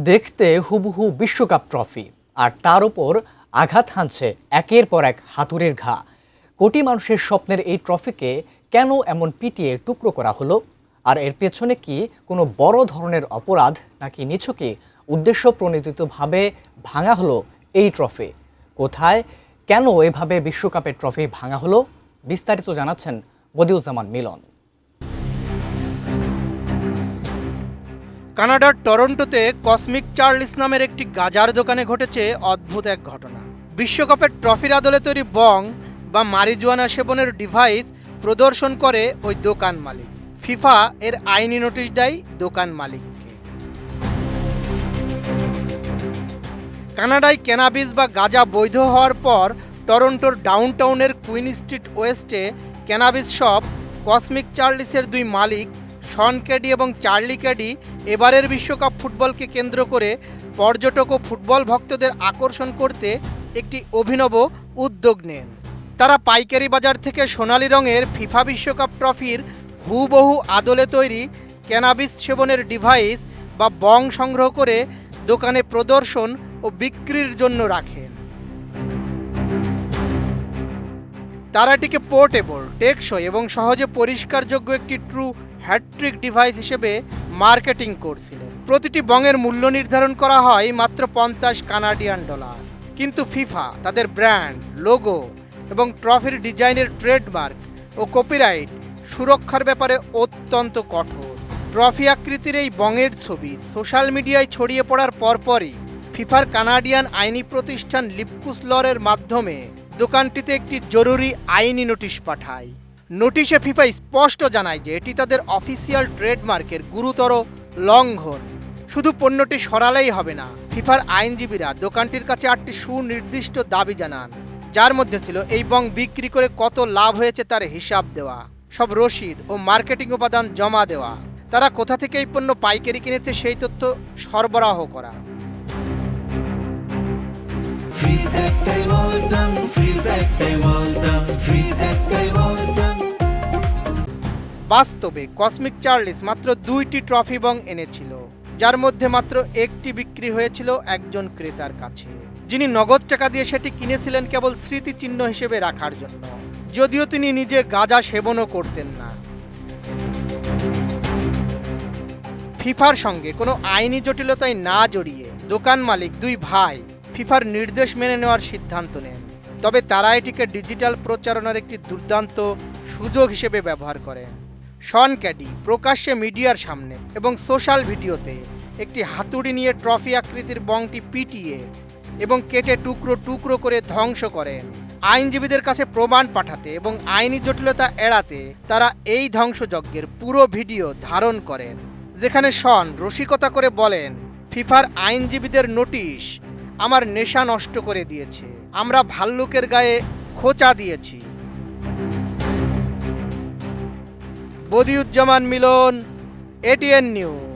দেখতে হুবহু বিশ্বকাপ ট্রফি, আর তার উপর আঘাত হানছে একের পর এক হাতুড়ির ঘা। কোটি মানুষের স্বপ্নের এই ট্রফিকে কেন এমন পিটিয়ে টুকরো করা হলো? আর এর পেছনে কি কোনো বড় ধরনের অপরাধ, নাকি নিছকই উদ্দেশ্য প্রণোদিতভাবে ভাঙা হলো এই ট্রফি? কোথায়, কেন এভাবে বিশ্বকাপের ট্রফি ভাঙা হলো? বিস্তারিত জানাচ্ছেন বদিউজ্জামান মিলন। কানাডার টরন্টোতে কসমিক চার্লস নামের একটি গাজার দোকানে ঘটেছে অদ্ভুত এক ঘটনা। বিশ্বকাপের ট্রফির আদলে তৈরি বং বা মারিজুয়ানা সেবনের ডিভাইস প্রদর্শন করে ওই দোকান মালিক। ফিফা এর আইনি নোটিশ দেয় দোকান মালিককে। কানাডায় ক্যানাবিস বা গাঁজা বৈধ হওয়ার পর টরন্টোর ডাউনটাউনের কুইন স্ট্রিট ওয়েস্টে ক্যানাবিস শপ কসমিক চার্লসের দুই মালিক শন ক্যাডি এবং চার্লি ক্যাডি এবারের বিশ্বকাপ ফুটবলকে কেন্দ্র করে পর্যটক ও ফুটবল ভক্তদের আকর্ষণ করতে একটি অভিনব উদ্যোগ নেন। তারা পাইকারি বাজার থেকে সোনালী রঙের ফিফা বিশ্বকাপ ট্রফির হুবহু আদলে তৈরি ক্যানাবিস সেবনের ডিভাইস বা বং সংগ্রহ করে দোকানে প্রদর্শন ও বিক্রির জন্য রাখেন। তারা এটিকে পোর্টেবল, টেকসই এবং সহজে পরিষ্কারযোগ্য একটি ট্রু হ্যাটট্রিক ডিভাইস হিসেবে মার্কেটিং করছিলেন। প্রতিটি বংয়ের মূল্য নির্ধারণ করা হয় মাত্র 50 কানাডিয়ান ডলার। কিন্তু ফিফা তাদের ব্র্যান্ড, লোগো এবং ট্রফির ডিজাইনের ট্রেডমার্ক ও কপিরাইট সুরক্ষার ব্যাপারে অত্যন্ত কঠোর। ট্রফি আকৃতির এই বংয়ের ছবি সোশ্যাল মিডিয়ায় ছড়িয়ে পড়ার পরপরই ফিফার কানাডিয়ান আইনি প্রতিষ্ঠান লিপকুস লরের মাধ্যমে দোকানটিতে একটি জরুরি আইনি নোটিশ পাঠায়। নোটিশে ফিফা স্পষ্ট জানায় যে এটি তাদের অফিসিয়াল ট্রেডমার্কের গুরুতর লঙ্ঘন। শুধু পণ্যটি সরালেই হবে না, ফিফার আইনজীবীরা দোকানটির কাছে 8টি সুনির্দিষ্ট দাবি জানান, যার মধ্যে ছিল এই বং বিক্রি করে কত লাভ হয়েছে তার হিসাব দেওয়া, সব রসিদ ও মার্কেটিং উপাদান জমা দেওয়া, তারা কোথা থেকে এই পণ্য পাইকারি কিনেছে সেই তথ্য সরবরাহ করা। বাস্তবে কসমিক চার্লস মাত্র 2টি ট্রফি বং এনেছিল, যার মধ্যে মাত্র একটি বিক্রি হয়েছিল একজন ক্রেতার কাছে, যিনি নগদ টাকা দিয়ে সেটি কিনেছিলেন কেবল স্মৃতিচিহ্ন হিসেবে রাখার জন্য, যদিও তিনি নিজে গাঁজা সেবনও করতেন না। ফিফার সঙ্গে কোনো আইনি জটিলতায় না জড়িয়ে দোকান মালিক দুই ভাই ফিফার নির্দেশ মেনে নেওয়ার সিদ্ধান্ত নেন। তবে তারা এটিকে ডিজিটাল প্রচারণার একটি দুর্দান্ত সুযোগ হিসেবে ব্যবহার করেন। শন ক্যাডি প্রকাশ্যে মিডিয়ার সামনে এবং সোশ্যাল ভিডিওতে একটি হাতুড়ি নিয়ে ট্রফি আকৃতির বংটি পিটিয়ে এবং কেটে টুকরো টুকরো করে ধ্বংস করেন। আইনজীবীদের কাছে প্রমাণ পাঠাতে এবং আইনি জটিলতা এড়াতে তারা এই ধ্বংসযজ্ঞের পুরো ভিডিও ধারণ করেন, যেখানে শন রসিকতা করে বলেন, ফিফার আইনজীবীদের নোটিশ আমার নেশা নষ্ট করে দিয়েছে, আমরা ভাল্লুকের গায়ে খোঁচা দিয়েছি। বদিউজ্জামান মিলন, এটিএন নিউজ।